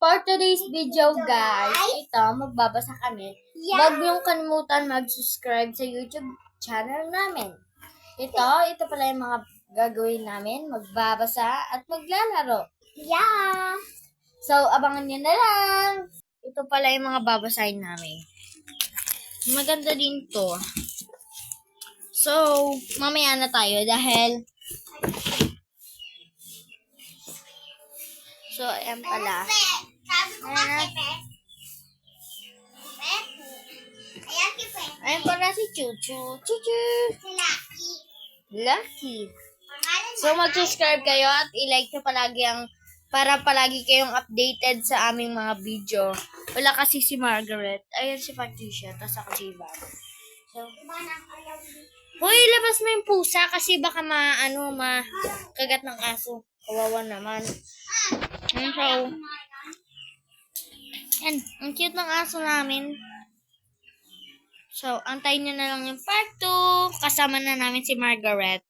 For today's video, guys, ito, magbabasa kami. Huwag niyong kalimutan mag-subscribe sa YouTube channel namin. Ito pala yung mga gagawin namin. Magbabasa at maglalaro. Yeah! So, abangan niyo na lang. Ito pala yung mga babasahin namin. Maganda din to. So, mamaya na tayo dahil so, ayan pala. Ayan pala si Chuchu. Chuchu! Lucky. So, mag-subscribe kayo at i-like nyo palagi para palagi kayong updated sa aming mga video. Wala kasi si Margaret. Ayan si Patricia. Tapos ako si Ivan. So, hoy, labas mo yung pusa kasi baka makagat ng aso. Kawawa naman. So, yan. Ang cute ng aso namin. So, antayin nyo na lang yung part 2. Kasama na namin si Margaret.